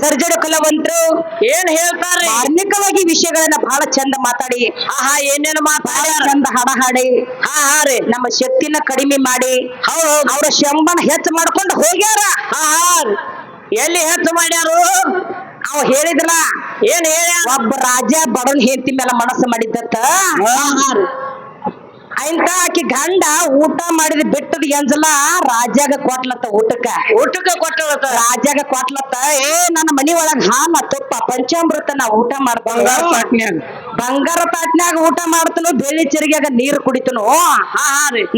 ಸರ್ಜಡು ಕಲಾವಂತರು ಏನ್ ಹೇಳ್ತಾರೆ ಧಾರ್ಮಿಕವಾಗಿ ವಿಷಯಗಳನ್ನ ಬಹಳ ಚಂದ ಮಾತಾಡಿ ಏನೇನು ಮಾತಾಡ್ಯಾರ ಚಂದ ಹಾಡ ಹಾಡಿ ರೀ ನಮ್ಮ ಶಕ್ತಿನ ಕಡಿಮೆ ಮಾಡಿ ಅವ್ರ ಶಂಬನ ಹೆಚ್ಚು ಮಾಡ್ಕೊಂಡು ಹೋಗ್ಯಾರ ಎಲ್ಲಿ ಹೆಚ್ಚು ಮಾಡ್ಯಾರು ಅವ್ ಹೇಳಿದ್ರ ಏನ್ ಹೇಳ್ಯಾರ ಒಬ್ಬ ರಾಜ ಬಡವನ್ ಹೆಂಡತಿ ಮೇಲೆ ಮನಸ್ಸು ಮಾಡಿದ್ದತ್ತ ಅಂತ ಆಕಿ ಗಂಡ ಊಟ ಮಾಡಿದ ಬಿಟ್ಟದ ಎಂಜಲ ರಾಜಾಗ ಕೊಟ್ಲತ್ತ ಊಟಕ್ಕ ಕೊಟ್ಟಳತ್ತ ರಾಜಾಗ ಕೊಟ್ಲತ್ತ ನನ್ನ ಮನಿ ಒಳಗ ಹಾಲ ತುಪ್ಪ ಪಂಚಾಮೃತ ನಾ ಊಟ ಮಾಡ್ಕೊಂಡ ಬಂಗಾರ ತಾಟ್ನ್ಯಾಗ ಊಟ ಮಾಡ್ತನು ಬೆಳ್ಳಿ ಚರಿಗ್ಯಾಗ ನೀರು ಕುಡಿತನು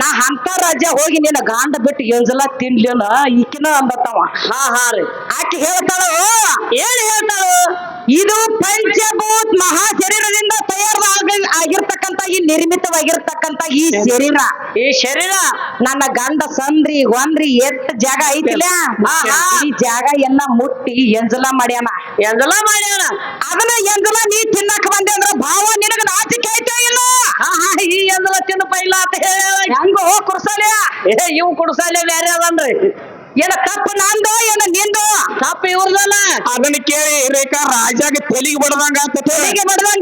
ನಾ ಅಂತ ರಾಜ ಹೋಗಿ ನಿನ್ನ ಗಾಂಡ ಬಿಟ್ಟು ಎಂಜಲ ತಿನ್ಲಿನ ಈಕಿನ ಅಂದತ್ತವ ರೀ ಆಕಿ ಹೇಳ್ತಾಳು ಏನ್ ಹೇಳ್ತಾಳು ಇದು ಪಂಚಭೂತ್ ಮಹಾ ಶರೀರದಿಂದ ಆಗಿರ್ತಕ್ಕಂತ ಈ ನಿರ್ಮಿತವಾಗಿರ್ತಕ್ಕಂತ ಈ ಶರೀರ ನನ್ನ ಗಂಡ ಸಂದ್ರಿ ಒಂದ್ರಿ ಎಷ್ಟ್ ಜಾಗ ಐತಿಲ್ಲ ಈ ಜಾಗ ಎಲ್ಲ ಮುಟ್ಟಿ ಎಂಜಲ ಮಾಡ್ಯಾನ ಅದನ್ನ ಎಂಜಲ ನೀ ತಿನ್ನಕ್ ಬಂದೆ ಅಂದ್ರ ಭಾವ ನಿನಗ ನಾಚಿಕೆ ಆಯ್ತಾ ಇಲ್ಲ ಈ ಎಂಜಲ ತಿನ್ನಪ್ಪ ಇಲ್ಲ ಅಂತ ಹೇಳ ಹೆಂಗೋ ಕುಡ್ಸಾಲ್ಯ ಇವ್ ಕುಡ್ಸಾಲೆ ಬೇರೆ ಅದನ್ರಿ ಏನ ತಪ್ಪು ನಂದು ಏನ ನಿಂದು ತಪ್ಪು ಇವ್ರದಲ್ಲ ಅದನ್ನ ಕೇಳಿ ರೇಖಾ ರಾಜಾಗ ತೆಲಿಗೆ ಬಡದಂಗ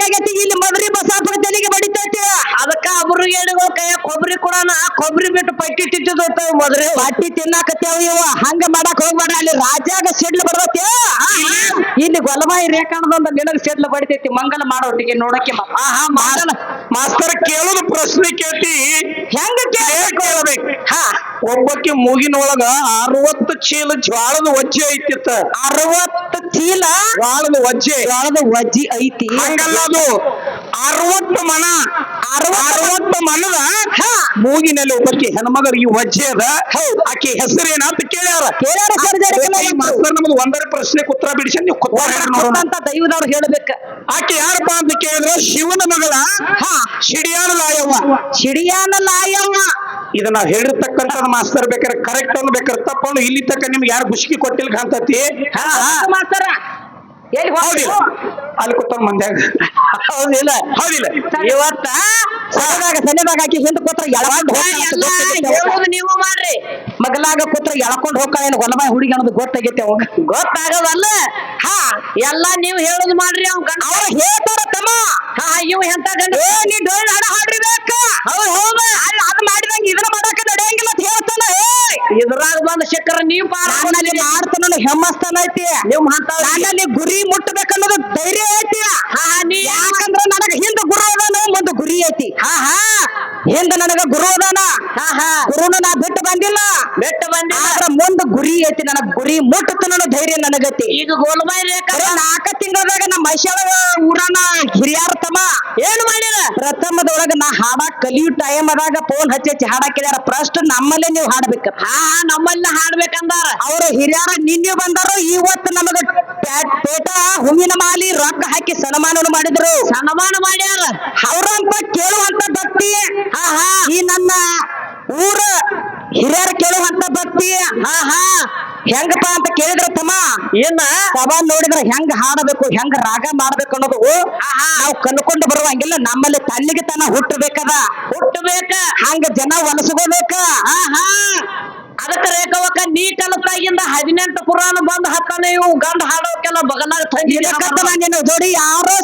ಆಗೈತಿ ಇಲ್ಲಿ ಮದ್ರಿ ಬಸಾಪುರ ತೆಲಿಗೆ ಬಡಿತೈತಿ ಅದಕ್ಕ ಅವ್ರು ಹೇಳಿಗಳು ಕೈಯ ಕೊಬ್ಬರಿ ಕೊಡೋಣ ಕೊಬ್ಬರಿ ಬಿಟ್ಟು ಪಟ್ಟಿ ತಿಂತಿದ್ದ ಮದ್ರಿ ಪಟ್ಟಿ ತಿನ್ನಾಕತ್ತೇವ ಇವ ಹಂಗ ಮಾಡಕ್ ಹೋಗ್ಬೇಡ ಅಲ್ಲಿ ರಾಜಾಗ ಸಿಡ್ಲು ಬಡದೈತಿ ಇಲ್ಲಿ ಗೊಲಮಾಯಿ ರೇಖಾಣದೊಂದು ನಿನಗ ಸಿಡ್ಲು ಬಡಿತೈತಿ ಮಂಗಲ ಮಾಡೋಟಿಗೆ ನೋಡಕ್ಕೆ ಮಾಸ್ತರ್ ಕೇಳೋದು ಪ್ರಶ್ನೆ ಕೇಳ್ತಿ ಹೆಂಗ ಕೇಳಬೇಕು ಒಬ್ಬಕ್ಕೆ ಮೂಗಿನೊಳಗ 60 ಚೀಲ ಜ್ವಾಳದ ವಜ್ಜೆ ಐತಿತ್ತ 60 ಚೀಲ ಜ್ವಾಳದ ವಜ್ಜಿ ಐತಿ ಹಂಗಲ್ಲ ಅದು 60 ಮನ 60 ಮನದ ಮೂಗಿನಲ್ಲಿ ಒಬ್ಬಕ್ಕೆ ಹೆಣ್ಮಗರಿಗೆ ವಜ್ಜೆ ಅದ ಆಕೆ ಹೆಸರೇನ ಅಂತ ಕೇಳ್ಯಾರ ಮಾಸ್ತರ್ ನಮ್ದು ಒಂದರ ಪ್ರಶ್ನೆಗೆ ಉತ್ತರ ಬಿಡಿಸಿ ನೀವು ನೋಡೋಣ ಅಂತ ದೈವದವ್ರು ಹೇಳ್ಬೇಕ ಆಕೆ ಯಾರಪ್ಪ ಅಂತ ಕೇಳಿದ್ರೆ ಶಿವನ ಮಗಳ ಶಿಡಿಯಾನ ಲಾಯವ್ವ ಇದು ನಾವ್ ಹೇಳಿರ್ತಕ್ಕಂಥ ಮಾಸ್ತರ್ ಬೇಕಾರೆ ಕರೆಕ್ಟ್ ಅನ್ನು ಬೇಕಾರೆ ತಪ್ಪನ್ನು ಇಲ್ಲಿ ತಕ್ಕ ನಿಮ್ಗೆ ಯಾರು ಖುಷಿ ಕೊಟ್ಟಿಲ್ ಕಾಣ್ತತಿ ಮಾಸ್ತರ ಎಲ್ಲಿ ಅಲ್ಲಿ ಕೂತ ಮಂದ್ಯಾಗ ಹೌದಿಲ್ಲ ಇವತ್ತ ಸಣ್ಣದಾಗ ಆಕಿ ಹಿಂದ ಕೂತ್ರ ಹೇಳೋದು ನೀವು ಮಾಡ್ರಿ ಮಗಲಾಗ ಕೂತ್ರ ಎಳ್ಕೊಂಡ್ ಹೋಗ್ತಾಳೇನು ಹೊಲಮಾಯಿ ಹುಡುಗಿ ಅನ್ನೋದು ಗೊತ್ತಾಗೈತೆ ಅವಾಗ ಗೊತ್ತಾಗದಲ್ಲ ಎಲ್ಲಾ ನೀವು ಹೇಳೋದು ಮಾಡ್ರಿ ಅವ್ರ ಹೇಳ್ತಾರ ತಮ್ಮ ಇವ್ ಎಂತ ಗಂಡ ನೀ ಡೊಳ್ಳು ಹಾಡ ಹಾಡ್ರಿಬೇಕ ಹೌದ ಅದ್ ಮಾಡಿದಂಗ ಇದನ್ನ ಮಾಡಾಕ ನಡೆಯಂಗಿಲ್ಲ ಅಂತ ಹೇಳ್ತಾನ ಇದ್ರಾಗ ಬಂದ ಶಕ್ಕರ ನೀವ್ ಮಾಡ್ತಾನ ಹೆಮ್ಮಸ್ತಾನ ಐತಿ ನನ್ನಲ್ಲಿ ಗುರಿ ಮುಟ್ಟಬೇಕನ್ನೋದು ಧೈರ್ಯ ಐತಿ ಯಾಕಂದ್ರ ನನಗ ಹಿಂದ ಗುರು ಅದಾನ ಮುಂದ ಗುರಿ ಐತಿ ಹಿಂದ ನನಗ ಗುರು ಅದಾನ ಗುರುನ ನಾ ಬಿಟ್ಟು ಬಂದಿಲ್ಲ ಆದ್ರ ಮುಂದ ಗುರಿ ಐತಿ ನನಗ ಗುರಿ ಮುಟ್ಟತನ ಧೈರ್ಯ ನನಗೈತಿ ಈಗ ಗೋಲ್ಮಾಯಿ ರೇಖಾ 4 ತಿಂಗಳದಾಗ ನಮ್ಮ ಮೈಸಾಳ ಊರನ ಹಿರಿಯಾರ ತಮ್ಮ ಏನ್ ಮಾಡ್ಯಾರ ಪ್ರಥಮದೊಳಗ ನಾ ಹಾಡ ಕಲಿಯೋ ಟೈಮ್ ಅದಾಗ ಫೋನ್ ಹಚ್ಚಿ ಹಾಡಾಕಿದಾರ ಫಸ್ಟ್ ನಮ್ಮಲ್ಲೇ ನೀವು ಹಾಡ್ಬೇಕ ನಮ್ಮಲ್ಲಿ ಹಾಡ್ಬೇಕಂದಾರ ಅವ್ರ ಹಿರಿಯಾರ ನಿನ್ನೆ ಬಂದಾರು ಇವತ್ತು ನಮಗ ಪೇಟ ಹೂವಿನ ಮಾಲಿ ರೊಕ್ಕ ಹಾಕಿ ಸನ್ಮಾನ ಮಾಡಿದ್ರು ಮಾಡ್ಯಾರ ಅವ್ರಂತ ಕೇಳುವಂತ ಭಕ್ತಿ ಈ ನನ್ನ ಊರ ಹಿರಿಯರ ಕೇಳುವಂತ ಭಕ್ತಿ ಹೆಂಗಪ್ಪ ಅಂತ ಕೇಳಿದ್ರ ತಮ್ಮ ಏನ ಸವಾಲ್ ನೋಡಿದ್ರ ಹೆಂಗ ಹಾಡಬೇಕು ಹೆಂಗ ರಾಗ ಮಾಡ್ಬೇಕು ಅನ್ನೋದು ನಾವು ಕಲ್ಕೊಂಡು ಬರುವಂಗಿಲ್ಲ ನಮ್ಮಲ್ಲಿ ತನ್ನಿಗೆ ತನ ಹುಟ್ಟಬೇಕ ಹಂಗ ಜನ ಒಲಸ್ಕೋಬೇಕ ಅದಕ್ಕ ರೇಖವಕ್ಕ ನೀ ಕಲತಾಗಿಂದ 18 ಪುರಾಣ ಬಂದ್ ಹತ್ತಾನ ಇವು ಗಂಡ ಹಾಡೋಕೆಲ್ಲ ಬಗಲಾಗ ತಂಗಿ ಜೋಡಿ ಯಾರೋ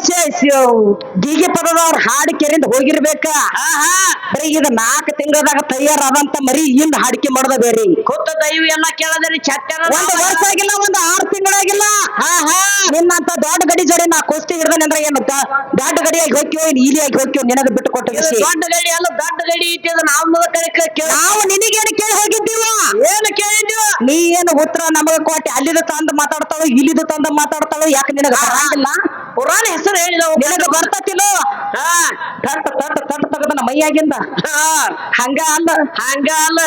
ಗೀಗೆ ಪದದವ್ರ ಹಾಡಿಕೆರಿಂದ ಹೋಗಿರ್ಬೇಕ ಬರೀ ಇದು 4 ತಿಂಗಳದಾಗ ತಯಾರಾದಂತ ಮರಿ ಇಂದ ಹಾಡಿಕೆ ಮಾಡೋದ ಬೇರೆ ಕೊತ್ತ ದೈವ ಎಲ್ಲ ಕೇಳದ್ರಿ ಚಟ್ಟನ 1 ವರ್ಷ ಆಗಿಲ್ಲ 6 ತಿಂಗಳಾಗಿಲ್ಲ ನಿನ್ನಂತ ದೊಡ್ಡ ಗಡಿ ಜೋಡಿ ನಾ ಕುಸ್ತಿ ಹಿಡ್ದಾನೆ ಅಂದ್ರೆ ಏನು ದೊಡ್ಡ ಗಡಿಯಾಗಿ ಹೋಗ್ತೀವೋ ಈಲಿಯಾಗಿ ಹೋಗ್ತೀವೋ ನಿನಗ ಬಿಟ್ಟು ಕೊಟ್ಟ ದೊಡ್ಡ ಗಡಿ ಅಲ್ಲ ದೊಡ್ಡ ಗಡಿ ಐತಿ ಅದು ನಾವು ನಿನಗೇನು ಕೇಳಿ ಹೋಗಿದ್ದೀವ ಏನು ಕೇಳಿದ್ದೀವ ನೀ ಏನು ಉತ್ತರ ನಮಗ ಕೊಟ್ಟಿ ಅಲ್ಲಿದ ತಂದು ಮಾತಾಡ್ತಾಳು ಇಲ್ಲಿದ ತಂದು ಮಾತಾಡ್ತಾಳು ಯಾಕೆ ನಿನಗ ಬರಂಗಿಲ್ಲ ಪುರಾಣ ಹೆಸರು ಹೇಳಿದ ನಿನಗ ಬರ್ತತಿಲ್ಲೋ ತಟ್ಟ ತಗದ ಮೈಯಾಗಿಂದ ಹಂಗ ಅಲ್ಲ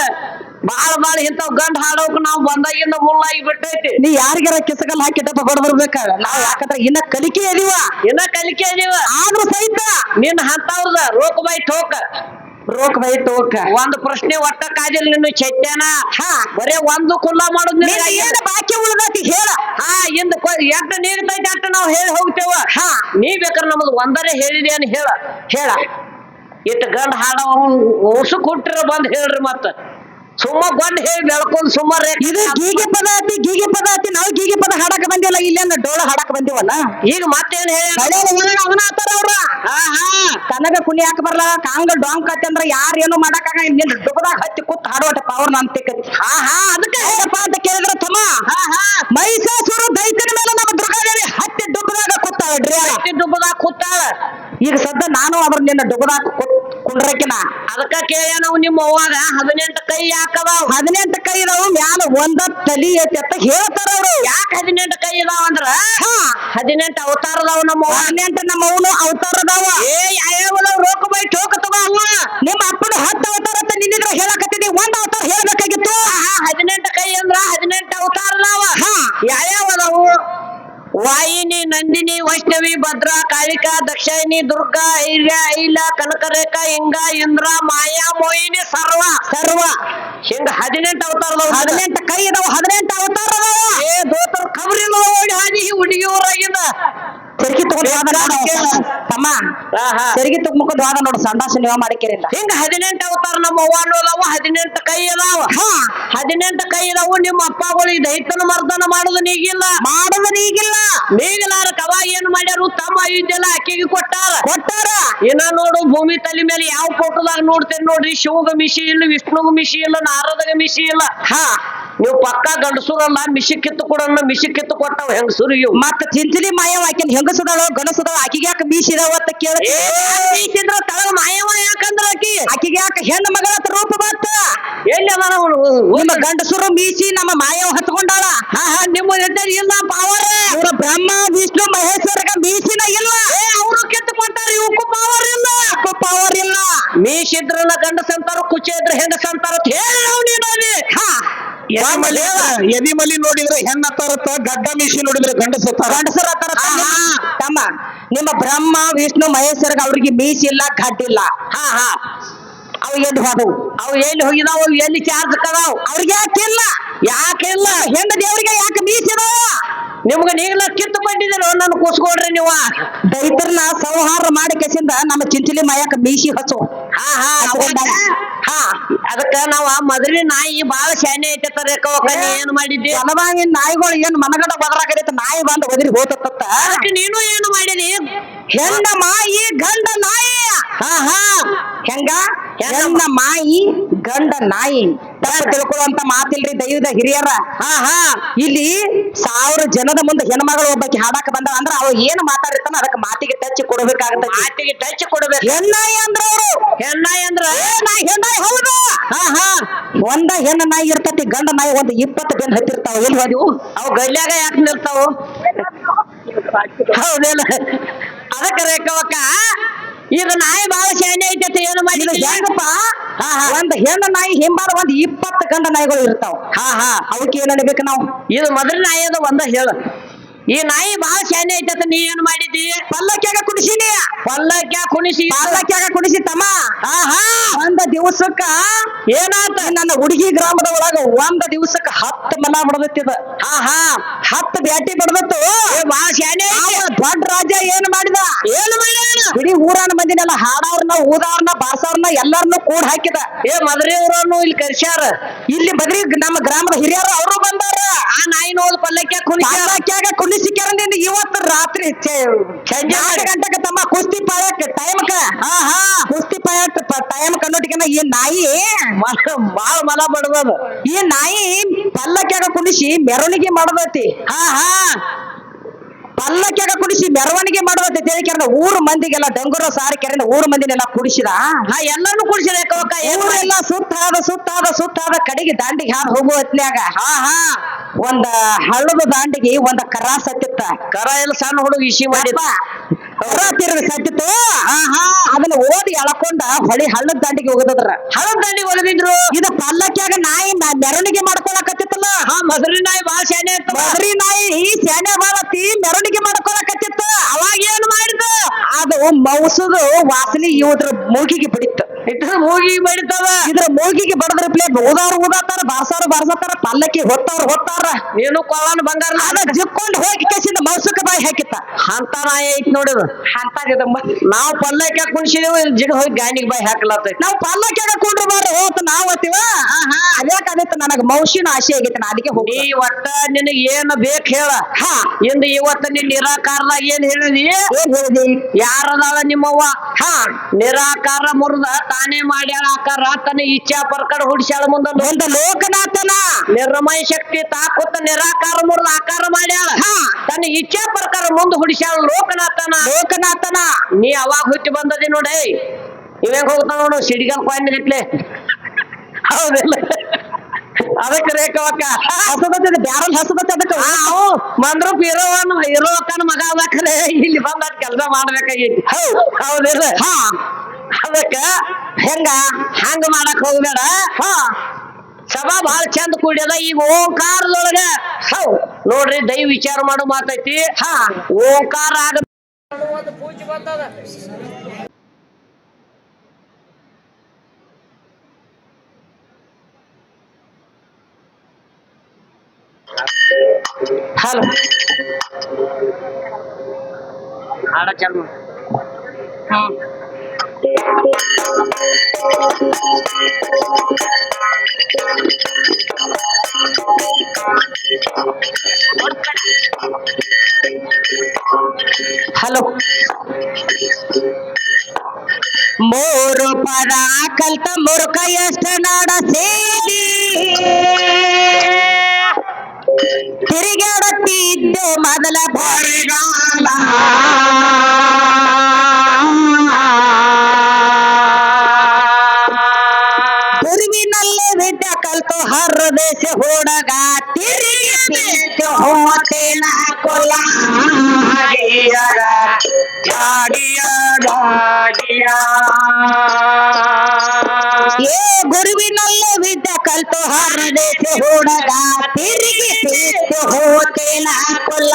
ಬಾಳ ಇಂಥವ್ ಗಂಡ ಹಾಡೋಕ್ ನಾವ್ ಬಂದಾಗಿಂದ ಮುಳ್ಳಾಗಿ ಬಿಟ್ಟೈತಿ ನೀ ಯಾರಿಗಾರ ಕಿಸಗಲ್ ಹಾಕಿಟ್ಟಪ್ಪ ಬಡದಿರ್ಬೇಕ ನಾವ್ ಯಾಕಂದ್ರ ಇನ್ನ ಕಲಿಕೆ ಇದೀವ ಆದ್ರೂ ಸಹಿತ ನಿನ್ನ ಹತ್ತವ್ರದ ರೋಕ್ ಬೈ ಟೋಕ ಒಂದು ಪ್ರಶ್ನೆ ಒಟ್ಟ ಕಾಜಲ್ ನಿನ್ನ ಚೈತ್ಯಾನ ಬರೇ ಒಂದು ಕುಲ್ಲ ಮಾಡೋದ್ ಏನು ಬಾಕಿ ಉಳ್ದತಿ ಹೇಳ ಇಂದ ಎಟ್ಟ ನೀರ್ತೈತಿ ಅಟ್ಟ ನಾವ್ ಹೇಳಿ ಹೋಗ್ತೇವ ನೀ ಬೇಕಾದ್ರೆ ನಮ್ದು ಒಂದರೇ ಹೇಳಿದೆ ಅನ್ ಹೇಳ ಇಟ್ಟ ಗಂಡ ಹಾಡ ಹೊಸು ಕೊಟ್ಟಿರ ಬಂದ್ ಹೇಳ್ರಿ ಮತ್ತ ಸುಮ್ಮ ಬಂದ್ ಹೇಳಿ ಬೆಳ್ಕೊಂಡ್ ಸುಮಾರ ಇದು ಗೀಗೆ ಪದ ಐತಿ ನಾವು ಗೀಗೆ ಪದ ಹಾಡಕ ಬಂದಿಲ್ಲ ಇಲ್ಲೇನ ಕುಣಿಯಾಕ ಬಂದಿವಲ್ಲ ಈಗ ಮತ್ತೇನ್ ಹೇಳ ಅವನ ಆತಾರ ಅವ್ರ ತನಗ ಕುಣಿಯಾಕ ಬರ್ಲ ಕಾಂಗ ಡಾಂಗ್ ಅಂದ್ರ ಯಾರು ಏನು ಮಾಡಾಕಾಗ ನಿನ್ನ ದುಬದಾಗ ಹತ್ತಿ ಕೂತ್ ಹಾಡುವಟ ಪವರ್ ನಂತಿಕತಿ ಅದಕ್ಕೆ ಹೇಳಪ್ಪ ಅಂತ ಕೇಳಿದ್ರ ತಮ್ಮ ಮೈಸಾಸುರ ದೈತ್ಯನ ಮೇಲೆ ನಮ್ಮ ದುರ್ಗಾದೇವಿ ಹತ್ತಿ ಡುಬ್ಬದಾಗ ಕೂತಾಳ್ರಿ ಡುಬ್ಬದಾಗ ಕೂತಾಳ ಈಗ ಸದ್ದ ನಾನು ಅದ್ರ ನಿನ್ನ ಡುಬ್ಬದಾಗ ಕುಂಡ್ರಕಿನ ಅದಕ್ಕ ಕೇಳ ನಾವು ನಿಮ್ಮ ಅವ್ವಾಗ 18 ಕೈ ಯಾಕದಾವ್ 18 ಕೈ ಇದಾವ ಮ್ಯಾಲ ಒಂದ ತಲಿ ಐತಿ ಅಂತ ಹೇಳ್ತಾರ ಅವ್ರು ಯಾಕೆ 18 ಕೈ ಇದಾವ ಅಂದ್ರ 18 ಅವತಾರ ಅದಾವ ನಮ್ಮ 18 ನಮ್ಮ ಅವನು ಅವತಾರ ಅದಾವ ಯಾವ್ಯಾವ ರೋಕ ಬೈ ಟೋಕ ತಗೋ ಅವ ನಿಮ್ಮ ಅಪ್ಪನ 10 ಅವತಾರ ಅಂತ ನಿನ್ನಿದ್ರ ಹೇಳಕತ್ತಿದ್ದಿ ಒಂದ್ ಅವತಾರ ಹೇಳ್ಬೇಕಾಗಿತ್ತು 18 ಕೈ ಅಂದ್ರ 18 ಅವತಾರ ಅದಾವ ಯಾವ್ಯಾವ ಅದಾವು ವಾಯಿನಿ ನಂದಿನಿ ವೈಷ್ಣವಿ ಭದ್ರಾ ಕಾಳಿಕಾ ದಕ್ಷಿಣಿ ದುರ್ಗಾ ಐರ್ಯ ಐಲ ಕನಕರೇಖಾ ಹಿಂಗ ಇಂದ್ರ ಮಾಯಾ ಮೋಹಿನಿ ಸರ್ವ ಹಿಂಗ 18 ಅವತಾರ 18 ಕೈ ಇದಾವ 18 ಅವತಾರ ಅದಾವ ದೋತರ ಖಬರಿಲ್ಲ ಓಡಿ ಹಾದಿ ಹುಡುಗಿ ಊರಾಗಿಂದ ಸೆರ್ಗಿ ತಗೊಂಡು ತಮ್ಮ ಸೆರ್ಗಿ ಮುಖದ ವಾದ ನೋಡು ಸಂಡಾಸ ನೀವ ಮಾಡಿಕೆರಿಲ್ಲ ಹಿಂಗ 18 ಅವತಾರ ನಮ್ಮ ಅವ್ವಾನು ಅದಾವ 18 ಕೈ ಅದಾವ 18 ಕೈ ಅದಾವು ನಿಮ್ಮ ಅಪ್ಪಗಳು ಈ ದೈತ್ಯನ ಮರ್ದನ ಮಾಡುದು ನೀಗಿಲ್ಲ ನೀಗಿಲಾರ ಕವ ಏನ್ ಮಾಡ್ಯಾರು ತಮ್ಮ ಅಯೋಧ್ಯೆಲ್ಲ ಅಕ್ಕಿಗೆ ಕೊಟ್ಟಾರ ಇನ್ನ ನೋಡು ಭೂಮಿ ತಲೆ ಮೇಲೆ ಯಾವ ಫೋಟೋದಾಗ ನೋಡ್ತೇನೆ ನೋಡ್ರಿ ಶಿವಗ ಮಿಶಿ ಇಲ್ಲ ವಿಷ್ಣುಗ ಮಿಶಿ ಇಲ್ಲ ನಾರದಗ ಮಿಶಿ ಇಲ್ಲ ನೀವು ಪಕ್ಕ ಗಂಡಸೂರಲ್ಲ ಮಿಶಿ ಕಿತ್ತು ಕೊಡನ್ನ ಮಿಶಿ ಕಿತ್ತು ಕೊಟ್ಟಾವ ಹೆಂಗಸೂರು ಇವು ಮತ್ತ ಚಿಂಚಲಿ ಮಾಯವ ಆಕಿನ ಹೆಂಗಸದಾಳು ಗಣಸದಾಳ ಆಕಿಗೆ ಯಾಕೆ ಮೀಸಿದಾವ ಅಂತ ಕೇಳಿ ಮೀಸಿದ್ರ ತಳಗ ಮಾಯವ ಯಾಕಂದ್ರ ಆಕಿಗೆ ಯಾಕೆ ಹೆಣ್ಣು ಮಗಳ ರೂಪ ಬತ್ತ ಎಲ್ಲಿ ಅದ ನಿಮ್ಮ ಗಂಡಸರು ಮೀಸಿ ನಮ್ಮ ಮಾಯವ ಹತ್ಕೊಂಡಾಳ ನಿಮ್ಮ ಇಲ್ಲ ಪಾವರ ಇವ್ರ ಬ್ರಹ್ಮ ವಿಷ್ಣು ಮಹೇಶ್ವರಗ ಮೀಸಿನ ಇಲ್ಲ ಅವರು ಕೆತ್ತುಕೊಂಟಾರ ಇವಕ್ಕೂ ಪವರ್ ಇಲ್ಲ ಮೀಸಿದ್ರನ ಗಂಡಸಂತಾರ ಕುಚೆ ಇದ್ರ ಹೆಂಗಸಂತಾರ ಹೇಳಿ ನಾವು ನೀನಲ್ಲಿ ಎದಿ ಮಲಿ ನೋಡಿದ್ರೆ ಹೆಣ್ಣತ್ತಾರತ್ತ ಗಡ್ಡ ಮೀಸಿ ನೋಡಿದ್ರೆ ಗಂಡಸರ ತಮ್ಮ ನಿಮ್ಮ ಬ್ರಹ್ಮ ವಿಷ್ಣು ಮಹೇಶ್ವರಗ ಅವ್ರಿಗೆ ಮೀಸಿಲ್ಲ ಗಡ್ಡಿಲ್ಲ ಅವು ಎಲ್ಲಿ ಹೋಗಿದಾವ ಎಲ್ಲಿ ಚಾರ್ಜ್ ಕದಾವ್ ಅವ್ರಿಗೆ ಯಾಕಿಲ್ಲ ಹೆಣ್ಣು ದೇವರಿಗೆ ಯಾಕೆ ಮೀಸಿದಾವ ನಿಮ್ಗ ನೀಗ್ಲ ಕಿತ್ತು ಕೊಟ್ಟಿದ್ದೀರೋ ನನ್ನ ಕೂಸ್ಕೊಡ್ರಿ ನೀವು ದೈತರನ್ನ ಸಂಹಾರ ಮಾಡಿ ಕೆಸಿಂದ ನಮ್ಮ ಚಿಂಚಲಿ ಮಾಯಕ ಮೀಸಿ ಹಚ್ಚು ಅದಕ್ಕ ನಾವ ಮದ್ರಿ ನಾಯಿ ಬಾಳ ಶಾನೆ ಐತೇತಾರೆ ಏನ್ ಮಾಡಿದ್ದಿ ಅಲವಾಗಿ ನಾಯಿಗಳು ಏನ್ ಮನಗಡ ಬದಲಾಗೈತೆ ನಾಯಿ ಬಂದು ಒದರಿ ಹೋತತ್ತ ಅದಕ್ಕೆ ನೀನು ಏನು ಮಾಡಿದಿ ಹೆಣ್ಣ ಮಾಯಿ ಗಂಡ ನಾಯಿ ಹೆಂಗ ಹೆಣ್ಣ ಮಾಯಿ ಗಂಡ ನಾಯಿ ತಿಳ್ಕೊಳ್ಳುವಂತ ಮಾತಿಲ್ರಿ ದೈವದ ಹಿರಿಯರ ಇಲ್ಲಿ 1000 ಜನದ ಮುಂದೆ ಹೆಣ್ಮಗಳು ಒಬ್ಬಾಕಿ ಹಾಡಾಕ ಬಂದ ಅಂದ್ರ ಅವ ಏನ್ ಮಾತಾಡಿರ್ತಾನ ಅದಕ್ಕೆ ಮಾತಿಗೆ ಟಚ್ ಕೊಡ್ಬೇಕಾಗತ್ತ ಮಾತಿಗೆ ಟಚ್ ಕೊಡ್ಬೇಕು ಹೆಣ್ಣಾಯಿ ಅಂದ್ರ ಅವರು ಹೆಣ್ಣಾಯಿ ಅಂದ್ರ ಹೆಣ್ಣಾಯಿ ಹೌದು ಒಂದ ಹೆಣ್ಣ ನಾಯಿ ಇರ್ತತಿ ಗಂಡ ನಾಯಿ ಒಂದು 20 ಬೆನ್ ಹತ್ತಿರ್ತಾವ ಎಲ್ಲಿ ಹೋದಿವು ಅವು ಗಲ್ಯಾಗ ಯಾಕೆ ನಿಲ್ತಾವು ಹೌದೇನ ಅದಕ್ಕೆ ರೇಖವಕ್ಕ ಈಗ ನಾಯಿ ಬಾಳ ಶಾನೆ ಐತೆ ಏನು ಮಾಡಿ ಹೆಂಗಪ್ಪ ಒಂದ್ ಹೆಣ್ಣು ನಾಯಿ ಹಿಂಬಾರ ಒಂದ್ 20 ಗಂಡ ನಾಯಿಗಳು ಇರ್ತಾವ ಅವಕ್ಕೆ ಏನ್ ಅನ್ಬೇಕು ನಾವು ಇದು ಮೊದಲ ನಾಯಿ ಅದ ಒಂದ ಹೇಳ ಈ ನಾಯಿ ಬಾಳ ಶಾನೆ ಐತೆ ನೀ ಏನ್ ಮಾಡಿದಿ ಪಲ್ಲಕ್ಯಾಗ ಕುಡಿಸಿನಿ ಪಲ್ಲಕ್ಯಾಗ ಕುಡಿಸಿ ತಮ್ಮ ಒಂದ ದಿವಸಕ್ಕ ಏನಾತ ನನ್ನ ಹುಡುಗಿ ಗ್ರಾಮದ ಒಳಗ ಒಂದ ದಿವಸಕ್ಕ 10 ಮಲ ಬಡದತ್ತಿದ 10 ಬ್ಯಾಟಿ ಬಡದತ್ತು ಬಾಳ ಶಾನೆ ದೊಡ್ಡ ರಾಜ ಏನ್ ಮಾಡಿದ ಇಡೀ ಊರನ್ನ ಮಂದಿನೆಲ್ಲ ಹಾಡವ್ರನ್ನ ಊದವ್ರನ್ನ ಬಾರ್ಸವ್ರನ್ನ ಎಲ್ಲಾರನ್ನು ಕೂಡ ಹಾಕಿದ ಮದ್ರಿ ಊರನ್ನು ಇಲ್ಲಿ ಕರ್ಸ್ಯಾರ ಇಲ್ಲಿ ಬದ್ರಿ ನಮ್ಮ ಗ್ರಾಮದ ಹಿರಿಯರು ಅವರು ಬಂದಾರ ಆ ನಾಯಿ ನೋಡ್ ಪಲ್ಲಕ್ಯಾಗ ಕುಣಿಸಿ ಕೆರಂದಿಂದ ಇವತ್ತು ರಾತ್ರಿ 4 ಗಂಟೆಗೆ ತಮ್ಮ ಕುಸ್ತಿ ಪಾಯಕ್ ಟೈಮ್ಕ ಕುಸ್ತಿ ಪಾಯಕ್ ಟೈಮ್ ಕನ್ನೋಟಿಗೆ ಈ ನಾಯಿ ಬಾಳ ಮಲ ಬಡದ ಈ ನಾಯಿ ಪಲ್ಲಕ್ಯಾಗ ಕುಣಿಸಿ ಮೆರವಣಿಗೆ ಮಾಡದೈತಿ ಪಲ್ಲಕ್ಯಾಗ ಕುಡಿಸಿ ಮೆರವಣಿಗೆ ಮಾಡುವಂತ ತಿಳಿಕೆರೆ ಊರು ಮಂದಿಗೆಲ್ಲ ಡಂಗುರ ಸಾರಿ ಕೆರೆ ಊರು ಮಂದಿನೆಲ್ಲ ಕುಡಿಸಿದ ಎಲ್ಲಾನು ಕುಡಿಸಿದ ಊರೆಲ್ಲ ಸುತ್ತಾದ ಕಡೆಗೆ ದಾಂಡಿಗೆ ಹಾದು ಹೋಗುವ ಹೊತ್ನ್ಯಾಗ ಒಂದ ಹಳ್ಳದ ದಾಂಡಿಗೆ ಒಂದ ಕರ ಸತ್ತಿತ್ತ ಕರ ಎಲ್ಲ ಸಣ್ಣ ಹುಡುಗ ಇಸಿ ಮಾಡಿದ ಕರ ತಿರುಗಿ ಸತ್ತಿತ್ತು ಅದನ್ನ ಓದಿ ಎಳ್ಕೊಂಡ ಹೊಳಿ ಹಳ್ಳದ ದಾಂಡಿಗೆ ಹೋಗದ್ರ ಹಳ್ಳದ ದಾಂಡಿಗೆ ಒಳಗಿದ್ರು ಇದು ಪಲ್ಲಕ್ಯಾಗ ನಾಯಿ ಮೆರವಣಿಗೆ ಮಾಡ್ಕೊಳಕತ್ತಿತ್ತಲ್ಲ ಮದ್ರಿ ನಾಯಿ ಬಾಳ ಶಾನೆ ಇತ್ತು ಮದ್ರಿ ನಾಯಿ ಶಾನೆ ಬಾಳತಿ ಮೆರವಣಿಗೆ ಮಾಡ್ಕೊಳಕತ್ತಿತ್ತ ಅವಾಗ ಏನ್ ಮಾಡಿದ ಅದು ಮೌಸದು ವಾಸನೆ ಇವ್ರ ಮೂಗಿಗೆ ಬಿಡಿತ್ತು ಮೂಗಿಗೆ ಬಡಿತವ ಇದ್ರ ಮೂಗಿಗೆ ಬಡದ್ರ ಪ್ಲೇ ಊದಾತಾರ ಬಾರ್ಸಾರ ಪಲ್ಲಕ್ಕಿ ಹೊತ್ತಾರ ನೀನು ಕೊಳನ್ ಬಂಗಾರ ಅದ ಜಿಕ್ಕೊಂಡು ಹೋಗಿ ಕೆಸಿಂದ ಮೌಸಕ್ಕೆ ಬಾಯಿ ನಾಯಿ ಹಾಕಿತ್ತ ಅಂತ ನಾಯಿ ಐತ್ ನೋಡಿದ ಅಂತಾಗದ ನಾವ್ ಪಲ್ಲಕ್ಕ ಕುಣಿಸಿದೇವು ಜಿಡ್ ಹೋಗಿ ಗಾಣಿಗೆ ಬಾಯಿ ಹಾಕ್ಲತ್ತೈತಿ ನಾವ್ ಪಲ್ಲಕ್ಕಾಗ ಕುಂಡ್ರ ಬಾರ ಹೋತ ನಾವ್ ಅತ್ತೀವ ಅದ್ಯಾಕಾಗತ್ತ ನನಗ ಮೌಸಿನ ಆಸೆ ಆಗೈತೆ ನಾ ಅದಕ್ಕೆ ಹೋಗಿ ನೀ ಒಟ್ಟ ನಿನಗ್ ಏನ್ ಬೇಕ್ ಹೇಳ ಹಾ ಇಂದ ಇವತ್ತ ನೀ ನಿರಾಕಾರದಾಗ ಏನ್ ಹೇಳಿದಿ ಏನ್ ಹೇಳಿದಿ ಯಾರದಾಳ ನಿಮ್ಮವ್ವ ಹಾ ನಿರಾಕಾರ ಮುರ್ದ ತಾನೇ ಮಾಡ್ಯಾಳ ಆಕಾರ ತನ್ನ ಇಚ್ಛಾ ಪರ್ಕಡ ಹುಡ್ಸ್ಯಾಳ ಮುಂದ ಒಂದ ಲೋಕನಾಥನ ನಿರ್ಮಯ ಶಕ್ತಿ ತಾಕುತ್ತ ನಿರಾಕಾರ ಮುರ್ದ ಆಕಾರ ಮಾಡ್ಯಾಳ ಹಾ ತನ್ನ ಇಚ್ಛಾ ಪ್ರಕಾರ ಮುಂದ ಹುಡ್ಸ್ಯಾಳ ಲೋಕನಾಥನ ನೀ ಅವಾಗ ಹುಟ್ಟಿ ಬಂದದಿ ನೋಡಿ ಇವಂಗ ಹೋಗ್ತಾವ ನೋಡು ಸಿಡಿಗಲ್ ಕಾಯಿನ್ ಗಟ್ಲೆ ಹೌದಿಲ್ಲ ಅದಕ್ಕೆ ರೇಖವಕ್ಕ ಹಸದತ್ತದ ಬ್ಯಾರಲ್ ಹಸದತ್ತ ಅದಕ್ಕೆ ನಾವು ಮಂದ್ರೂಪ್ ಇರೋವಕ್ಕನ ಮಗ ಅದಕ್ಕಲೆ ಇಲ್ಲಿ ಬಂದ ಕೆಲಸ ಮಾಡ್ಬೇಕಾಗೈತಿ ಹೌದಿಲ್ಲ ಹಾ ಅದಕ್ಕ ಹೆಂಗ ಹಂಗ ಮಾಡಕ್ ಹೋಗ್ಬೇಡ ಹಾ ಸಭಾ ಬಹಳ ಚಂದ ಕೂಡ್ಯದ ಈಗ ಓಂಕಾರದೊಳಗ ನೋಡ್ರಿ ದೈವ ವಿಚಾರ ಮಾಡೋ ಮಾತೈತಿ ಹಾ ಓಂಕಾರ ಆಗ ಪೂಜೆ ಬಂದದ ಹಲೋ ಹಾಡ ಚಾಲು ಹಲೋ ಮೂರು ಪದ ಕಲ್ತ ಮುರುಕ ಎಷ್ಟ ನಾಡ ಸೇರಿ ತಿರುಗಾಡುತ್ತಿದ್ದೆ ಮೊದಲ ಬರಿಗಾಲ ಗುರುವಿನಲ್ಲೇ ವಿದ್ಯೆ ಕಲ್ತು ಹರ ದೇಶ ಹುಡುಗ ತಿರುಗಿ ಹೋತೇನ ಕೊಲ್ಲ ಏ ಗುರುವಿನಲ್ಲೇ ವಿದ್ಯೆ ಕಲ್ತು ಹರ ದೇಶ ಹುಡುಗ ತಿರುಗಿ ಹೋತೇನ ಕೊಲ್ಲ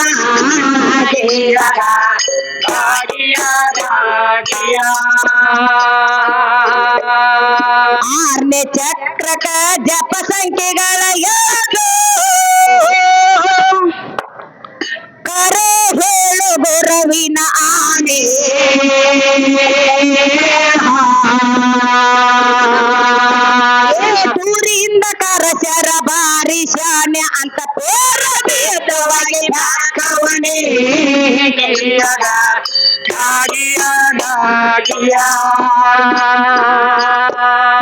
ಆರನೇ ಚಕ್ರಕ ಜಪ ಸಂಖ್ಯೆಗಳ ಕರೆ ಹೇಳು ಗುರುವಿನ ಆನೆ ದೂರಿಂದ ಕರಸರ ಬಾರಿ ಶಾನ್ಯ ಅಂತ ಪೇರ ಭೇದವಾಗಿ ಹಾಕವನೇ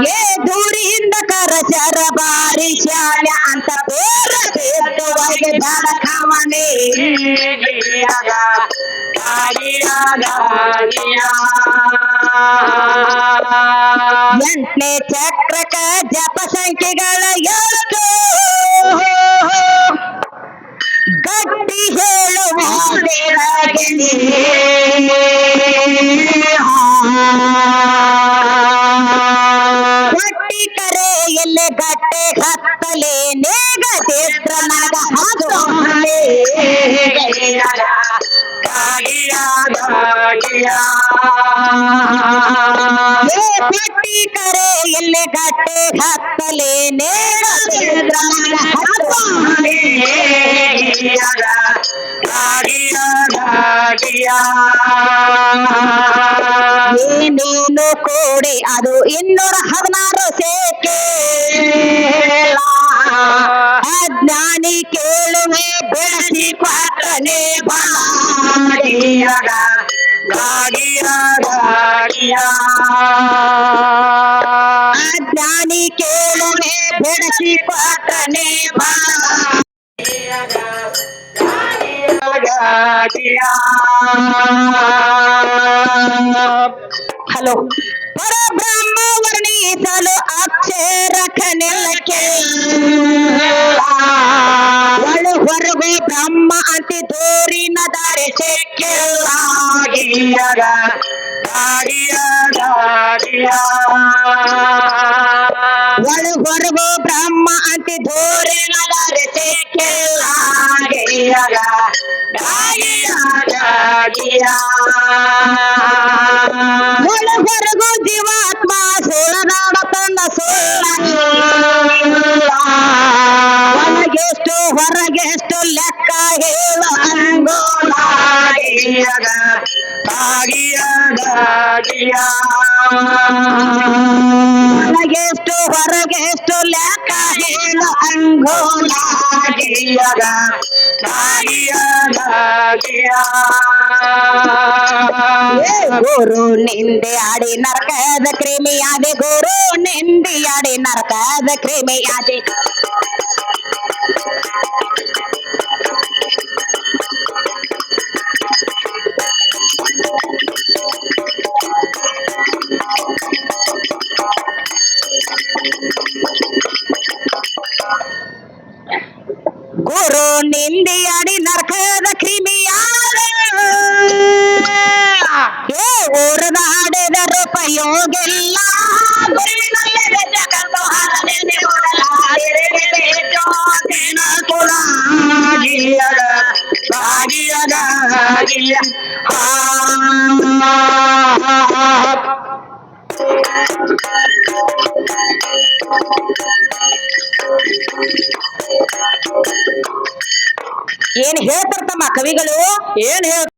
ಏ ದೂರಿಂದ ಕರಸರ ಬಾರಿ ಶಾನ್ಯ ಅಂತ ಪೇರ ಭೇದವಾಗಿ ಹಾಕವನೇ ಎಂಟನೇ ಚಕ್ರಕ ಜಪ ಸಂಖ್ಯೆಗಳ ಎಷ್ಟು ಗಟ್ಟಿ ಹೇಳುವ ಗಟ್ಟಿ ಕರೆಯಲ್ಲಿ ಗಟ್ಟೆ ಹತ್ತಲೆ ನೇಗ ದೇತ್ರ ನಗ ಗಟ್ಟಿ ಕರೆಯಲ್ಲಿ ಗಟ್ಟೆ ಹತ್ತಲೆ ನೇಗ ದೇತ್ರ ನಗ ಏನೇನು ಕೂಡಿ ಅದು 216 ಸೇಕೆ ಅಜ್ಞಾನಿ ಕೇಳುವೆ ಬೆಳಸಿ ಪಾತ್ರನೆ ಅಜ್ಞಾನಿ ಕೇಳುವೆ ಬೆಳಸಿ ಪಾತ್ರನೆ ಹಲೋ ಪರಬ್ರಹ್ಮ ವರ್ಣಿಸಲು ಅಕ್ಷರ ಖನೆಲಕ್ಕೆ ಒಳು ಹೊರಗು ಬ್ರಹ್ಮ ಅಂತಿ ತೋರಿನ ಧರಿಸಿಕ್ಕಿಲ್ಲ ಒಳು ಹೊರಗು ಬ್ರಹ್ಮ ಅಂತಿ ಧೋರಿನ ಧರಿಸಿಕ್ಕಿಲ್ಲ ಒಳು ಹೊರಗು ಜೀವಾತ್ಮ ಸೋಳನಾಡ ತಂದ ಸೋಳ ಒಳಗೆಷ್ಟು ಹೊರಗೆಷ್ಟು ಲೆಕ್ಕ ಹೇಳ ಅಂಗೋಲ ನನಗೆಷ್ಟು ಹೊರಗೆಷ್ಟು ಲೆಕ್ಕ ಹೇಳ ಅಂಗೋಲಾಗಿಯಾಗ ಗುರು ನಿಂದೆ ಆಡಿ ನರಕದ ಕ್ರಿಮಿಯಾದೆ ಗುರು ನಿಂದೆ ಆಡಿ ನರಕದ ಕ್ರಿಮಿಯಾದೆ ಗುರು ನಿಂದಿಯಾಡಿ ನರಕದ ಕ್ರಿಮಿಯಾದ ಏ ಊರದಾಡಿದ ರೂಪಯೋಗಿಲ್ಲ ಗುರುವಿನಲ್ಲದೆ ಜಗತ್ತು ಹಾರದೆ ಏನ್ ಹೇಳ್ತಾರತಮ್ಮ ಕವಿಗಳು ಏನ್ ಹೇಳ್